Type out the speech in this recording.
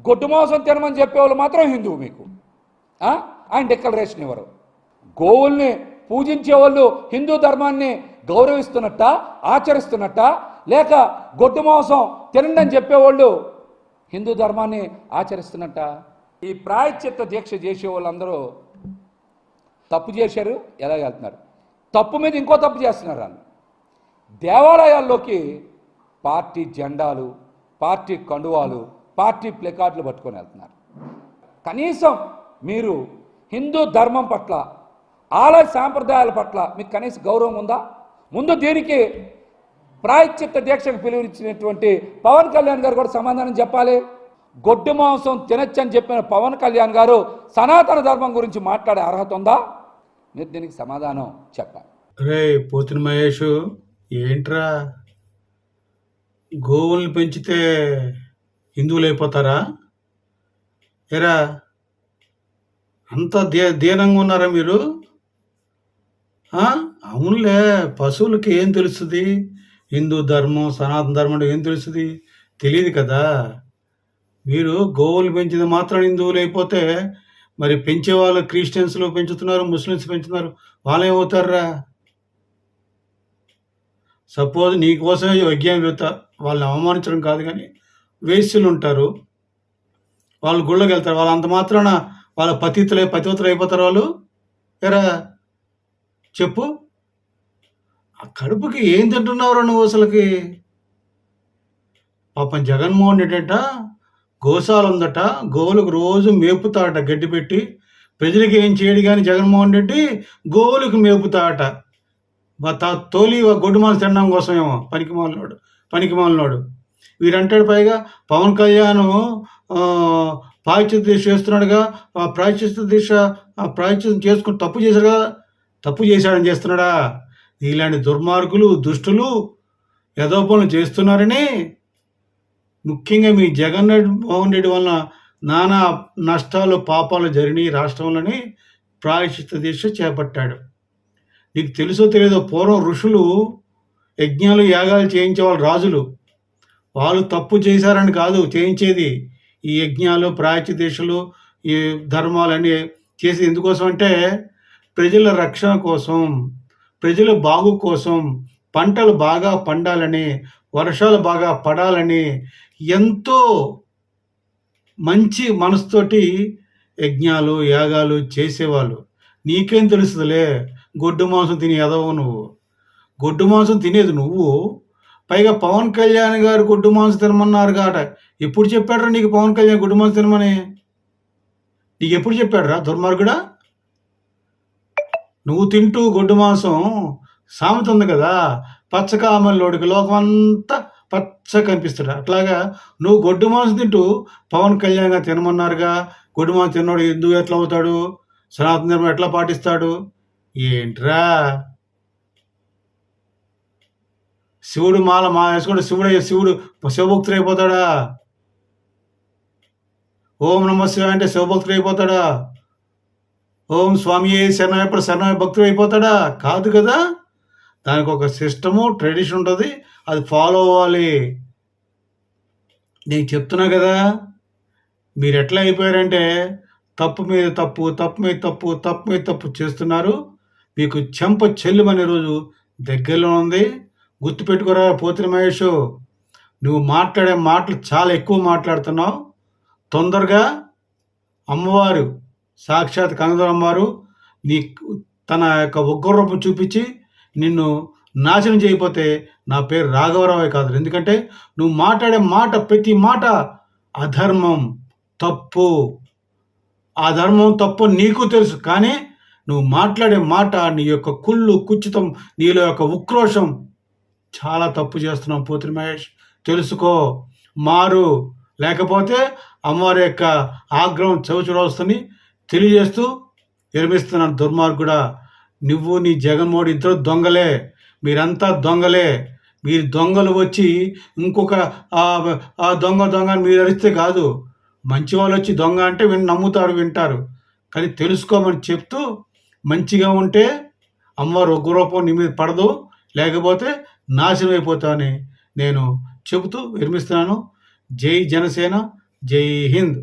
గొడ్డు మాంసం తినమని చెప్పేవాళ్ళు మాత్రం హిందువు మీకు. ఆయన డిక్లరేషన్ ఇవ్వరు. గోవుల్ని పూజించే వాళ్ళు హిందూ ధర్మాన్ని గౌరవిస్తున్నట్ట, ఆచరిస్తున్నట్ట, లేక గొడ్డు మాంసం తినండి అని చెప్పేవాళ్ళు హిందూ ధర్మాన్ని ఆచరిస్తున్నట్ట? ఈ ప్రాయశ్చిత్త దీక్ష చేసే వాళ్ళందరూ తప్పు చేశారు, ఎలా వెళ్తున్నారు? తప్పు మీద ఇంకో తప్పు చేస్తున్నారు. వాళ్ళు దేవాలయాల్లోకి పార్టీ జెండాలు, పార్టీ కండువాలు, పార్టీ ప్లెకార్డులు పట్టుకొని వెళ్తున్నారు. కనీసం మీరు హిందూ ధర్మం పట్ల, ఆలయ సాంప్రదాయాల పట్ల మీకు కనీస గౌరవం ఉందా? ముందు దీనికి ప్రాయశ్చిత్త దీక్షకు పిలువనిచ్చినటువంటి పవన్ కళ్యాణ్ గారు కూడా సమాధానం చెప్పాలి. గొడ్డు మాంసం తినచ్చని చెప్పిన పవన్ కళ్యాణ్ గారు సనాతన ధర్మం గురించి మాట్లాడే అర్హత ఉందా? మీరు దీనికి సమాధానం చెప్పాలి. రే పోతున్న మహేష్, ఏంట్రా గోవుల్ని పెంచితే హిందువులు అయిపోతారా? ఏరా అంత దీనంగా ఉన్నారా మీరు? అవునులే, పశువులకి ఏం తెలుస్తుంది? హిందూ ధర్మం, సనాతన ధర్మం ఏం తెలుస్తుంది? తెలియదు కదా. మీరు గోవులు పెంచింది మాత్రం హిందువులు అయిపోతే మరి పెంచేవాళ్ళు క్రిస్టియన్స్లో పెంచుతున్నారు, ముస్లిమ్స్ పెంచుతున్నారు, వాళ్ళు ఏమవుతారా? సపోజ్ నీకోసమే యజ్ఞం వెళ్తా, వాళ్ళని అవమానించడం కాదు, కానీ వేశ్యలు ఉంటారు, వాళ్ళు గుళ్ళకి వెళ్తారు, వాళ్ళు అంత మాత్రాన వాళ్ళ పతితులు అయిపోతారు వాళ్ళు? ఎరా చెప్పు, ఆ కడుపుకి ఏం తింటున్నావురా నువ్వు అసలుకి? పాపం జగన్మోహన్ రెడ్డి గోశాల ఉందట, గోవులకు రోజు మేపుతాడట గడ్డి పెట్టి. ప్రజలకి ఏం చేయడు కానీ జగన్మోహన్ రెడ్డి గోవులకు మేపుతాడట. తోలి గొడ్డు మాంసం తినడం కోసమేమో పనికిమాలినోడు. వీరంటాడు. పైగా పవన్ కళ్యాణ్ ప్రాయశ్చిత్త దీక్ష చేస్తున్నాడుగా, ఆ ప్రాయశ్చిత్తం చేసుకుని తప్పు చేశాడుగా, తప్పు చేశాడని చేస్తున్నాడా? ఇలాంటి దుర్మార్గులు, దుష్టులు ఏదో పనులు చేస్తున్నారని, ముఖ్యంగా మీ జగన్మోహన్ రెడ్డి వలన నానా నష్టాలు, పాపాలు జరిగినాయి రాష్ట్రంలోని ప్రాయశ్చిత్త దీక్ష చేపట్టాడు. నీకు తెలుసో తెలియదో, పూర్వం ఋషులు యజ్ఞాలు, యాగాలు చేయించేవాళ్ళు, రాజులు. వాళ్ళు తప్పు చేశారని కాదు చేయించేది. ఈ యజ్ఞాలు, ప్రాయశ్చిత్త దీక్షలు, ఈ ధర్మాలన్నీ చేసి ఎందుకోసం అంటే ప్రజల రక్షణ కోసం, ప్రజల బాగు కోసం, పంటలు బాగా పండాలని, వర్షాలు బాగా పడాలని ఎంతో మంచి మనసుతోటి యజ్ఞాలు, యాగాలు చేసేవాళ్ళు. నీకేం తెలుస్తుందిలే, గొడ్డు మాంసం తిని ఎదవవు నువ్వు. గొడ్డు మాంసం తినేది నువ్వు. పైగా పవన్ కళ్యాణ్ గారు గొడ్డు మాంసం తినమన్నారు కాట. ఎప్పుడు చెప్పాడ్రా నీకు పవన్ కళ్యాణ్ గొడ్డు మాంసం తినమని? నీకు ఎప్పుడు చెప్పాడురా దుర్మార్గుడా? నువ్వు తింటూ గొడ్డు మాంసం, సామెత ఉంది కదా, పచ్చకామల్లోడికి లోకం అంతా పచ్చ కనిపిస్తాడు. అట్లాగా నువ్వు గొడ్డు మాంసం తింటూ పవన్ కళ్యాణ్ గారు తినమన్నారుగా. గొడ్డు మాంసం తిన్నాడు ఎందుకు ఎట్లా అవుతాడు? సనాతన ధర్మం ఎట్లా పాటిస్తాడు? ఏంట్రా శివుడు మాల వేసుకుంటే శివుడు శివభక్తుడు అయిపోతాడా? ఓం నమ శివ అంటే శివభక్తుడు అయిపోతాడా? ఓం స్వామి శరణయ్యప్పుడు శరణయ్య భక్తుడు అయిపోతాడా? కాదు కదా. దానికి ఒక సిస్టము, ట్రెడిషన్ ఉంటుంది, అది ఫాలో అవ్వాలి. నేను చెప్తున్నా కదా, మీరు ఎట్లా అయిపోయారంటే తప్పు మీద తప్పు, తప్పు మీద తప్పు, తప్పు మీద తప్పు చేస్తున్నారు. మీకు చెంప చెల్లుమనే రోజు దగ్గరలో ఉంది. గుర్తుపెట్టుకోరా పోతున్న మహేష్, నువ్వు మాట్లాడే మాటలు చాలా ఎక్కువ మాట్లాడుతున్నావు. తొందరగా అమ్మవారు, సాక్షాత్ కనకదుర్గమ్మ అమ్మవారు తన యొక్క ఉగ్రరూపం చూపించి నిన్ను నాశనం చేయకపోతే నా పేరు రాఘవరావే కాదు. ఎందుకంటే నువ్వు మాట్లాడే మాట, ప్రతి మాట అధర్మం, తప్పు. ఆ ధర్మం తప్పు నీకు తెలుసు, కానీ నువ్వు మాట్లాడే మాట, నీ యొక్క కుళ్ళు, కుచితం, నీలో యొక్క ఉక్రోషం చాలా తప్పు చేస్తున్నావు పోతున్న మహేష్. తెలుసుకో, మారు, లేకపోతే అమ్మవారి యొక్క ఆగ్రహం చవిచూడవస్తుందని తెలియజేస్తూ విరమిస్తున్నాను. దుర్మార్గుడా, నువ్వు నీ జగన్మోహన్ ఇద్దరు దొంగలే, మీరంతా దొంగలే. మీరు దొంగలు వచ్చి ఇంకొక దొంగ అని మీరు అరిస్తే కాదు, మంచి వాళ్ళు వచ్చి దొంగ అంటే నమ్ముతారు, వింటారు. కానీ తెలుసుకోమని చెప్తూ, మంచిగా ఉంటే అమ్మవారు ఉగ్రరూపం నీ మీద పడదు, లేకపోతే నాశనం అయిపోతామని నేను చెబుతూ విరమిస్తున్నాను. జై జనసేన, జై హింద్.